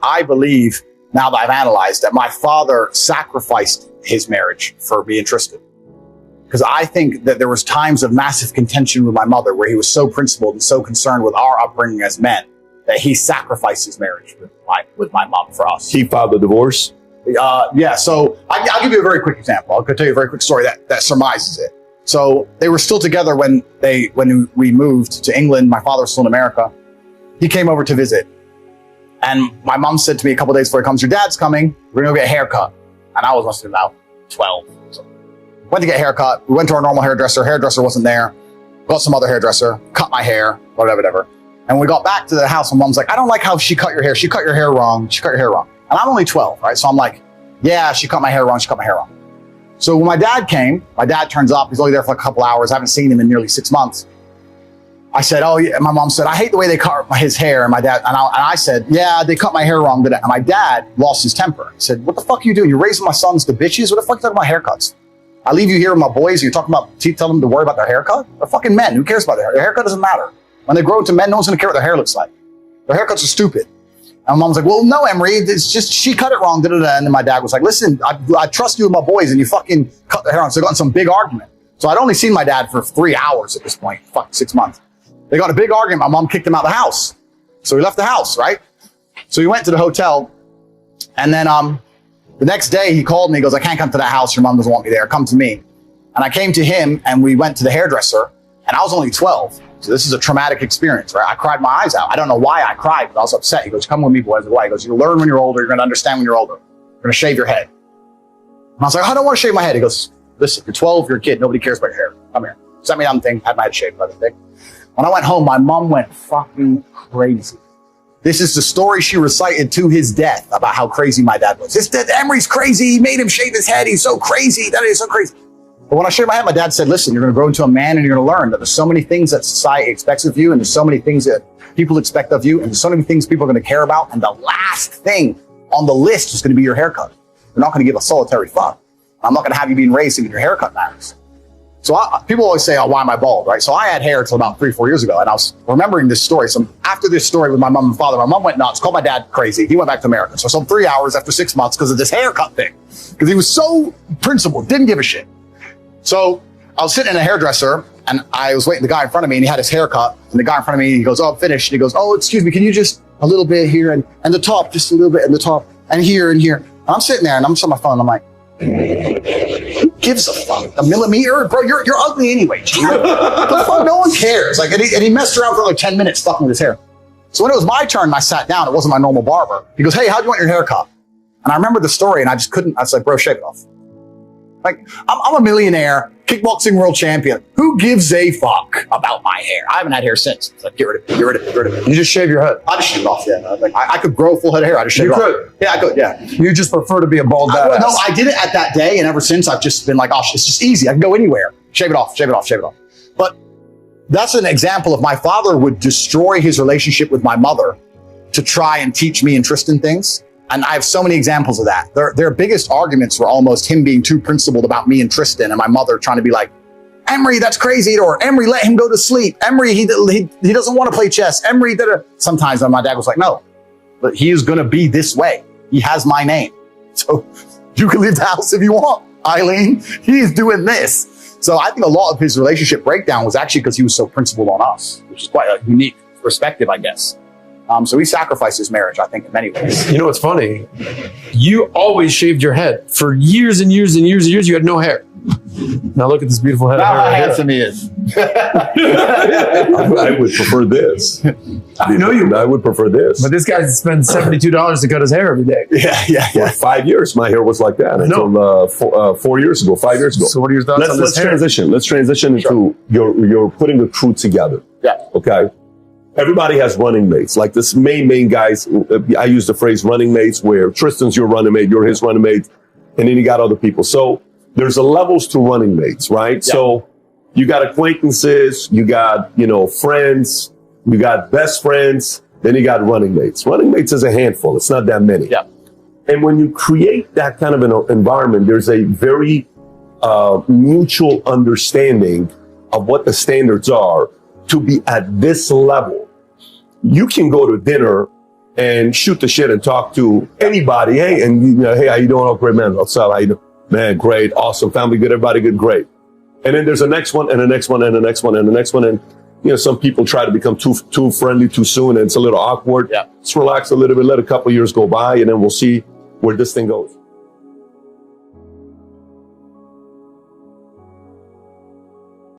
I believe, now that I've analyzed, that my father sacrificed his marriage for me and Tristan. Because I think that there was times of massive contention with my mother where he was so principled and so concerned with our upbringing as men that he sacrificed his marriage with my mom for us. He filed the divorce? Yeah, so I'll give you a very quick example. I'll tell you a very quick story that surmises it. So they were still together when we moved to England. My father was still in America. He came over to visit. And my mom said to me a couple of days before he comes, your dad's coming. We're going to go get a haircut. And I was must have been about 12. So went to get a haircut. We went to our normal hairdresser. Hairdresser wasn't there. Got some other hairdresser. Cut my hair. Whatever. And when we got back to the house, my mom's like, I don't like how she cut your hair. She cut your hair wrong. She cut your hair wrong. And I'm only 12, right? So I'm like, yeah, she cut my hair wrong. She cut my hair wrong. So when my dad came, my dad turns up. He's only there for like a couple hours. I haven't seen him in nearly 6 months. I said, oh, yeah. My mom said, I hate the way they cut his hair. And my dad, and I said, yeah, they cut my hair wrong today. And my dad lost his temper. He said, what the fuck are you doing? You're raising my sons to bitches? What the fuck are you talking about haircuts? I leave you here with my boys and you're talking about, tell them to worry about their haircut? They're fucking men. Who cares about their hair? Their haircut doesn't matter. When they grow into men, no one's going to care what their hair looks like. Their haircuts are stupid. And my mom's like, well, no, Emery, it's just, she cut it wrong. And then my dad was like, listen, I trust you with my boys and you fucking cut their hair wrong. So they got in some big argument. So I'd only seen my dad for 3 hours at this point, fucking 6 months. They got in a big argument. My mom kicked him out of the house. So he left the house, right? So he went to the hotel. And then the next day he called me. He goes, I can't come to that house. Your mom doesn't want me there. Come to me. And I came to him and we went to the hairdresser and I was only 12. So this is a traumatic experience, right? I cried my eyes out. I don't know why I cried, but I was upset. He goes, come with me, boys. Why? He goes, you'll learn when you're older. You're going to understand when you're older. You're going to shave your head. And I was like, I don't want to shave my head. He goes, listen, you're 12, you're a kid. Nobody cares about your hair. Come here. Sent me down the thing. Had my head shaved by the thing. When I went home, my mom went fucking crazy. This is the story she recited to his death about how crazy my dad was. His dad, Emery's crazy. He made him shave his head. He's so crazy. That is so crazy. But when I shaved my head, my dad said, listen, you're going to grow into a man and you're going to learn that there's so many things that society expects of you and there's so many things that people expect of you and there's so many things people are going to care about. And the last thing on the list is going to be your haircut. You're not going to give a solitary fuck. I'm not going to have you being raised thinking your haircut matters. So people always say, oh, why am I bald, right? So I had hair until about 3 or 4 years ago. And I was remembering this story. So after this story with my mom and father, my mom went nuts, called my dad crazy. He went back to America. So some 3 hours after 6 months because of this haircut thing. Because he was so principled, didn't give a shit. So I was sitting in a hairdresser and I was waiting the guy in front of me and he had his hair cut. And the guy in front of me, he goes, oh, I'm finished. And he goes, oh, excuse me, can you just a little bit here and the top, just a little bit in the top and here and here. And I'm sitting there and I'm just on my phone. I'm like, who gives a fuck? A millimeter? Bro, you're ugly anyway. The fuck? No one cares. Like, and he messed around for like 10 minutes fucking with his hair. So when it was my turn and I sat down, it wasn't my normal barber. He goes, hey, how'd you want your hair cut? And I remember the story and I just couldn't. I was like, bro, shave it off. Like, I'm a millionaire, kickboxing world champion. Who gives a fuck about my hair? I haven't had hair since. It's like, get rid of it. You just shave your head? I just shave it off, yeah. Like, I could grow a full head of hair. I just shave it off. You could? Yeah, I could, yeah. You just prefer to be a bald badass? No, I did it at that day, and ever since, I've just been like, oh, it's just easy. I can go anywhere. Shave it off. But that's an example of my father would destroy his relationship with my mother to try and teach me and Tristan things. And I have so many examples of that. Their biggest arguments were almost him being too principled about me and Tristan and my mother trying to be like, Emery, that's crazy. Or Emery, let him go to sleep. Emery, he doesn't want to play chess. Emery, sometimes my dad was like, no, but he is going to be this way. He has my name. So you can leave the house if you want, Eileen. He's doing this. So I think a lot of his relationship breakdown was actually because he was so principled on us, which is quite a unique perspective, I guess. So he sacrificed his marriage, I think, in many ways. You know what's funny? You always shaved your head. For years and years and years and years, you had no hair. Now look at this beautiful head of hair. How handsome he is. I would prefer this. I know you. I would prefer this. But this guy spends $72 to cut his hair every day. Yeah. For 5 years, my hair was like that until 4 years ago, 5 years ago. So what are your thoughts on this hair? Let's transition into you're putting the truth together. Yeah. Okay. Everybody has running mates. Like this main guys, I use the phrase running mates where Tristan's your running mate, you're his running mate, and then you got other people. So there's levels to running mates, right? Yeah. So you got acquaintances, you got, friends, you got best friends, then you got running mates. Running mates is a handful. It's not that many. Yeah. And when you create that kind of an environment, there's a very mutual understanding of what the standards are to be at this level. You can go to dinner and shoot the shit and talk to anybody. Hey, and you know, hey, how you doing? Oh, great, man. What's up? How you doing? Man, great, awesome, family good, everybody good, great. And then there's the next one, and the next one, and the next one, and the next one, and you know, some people try to become too friendly too soon, and it's a little awkward. Yeah. Let's relax a little bit, let a couple years go by, and then we'll see where this thing goes.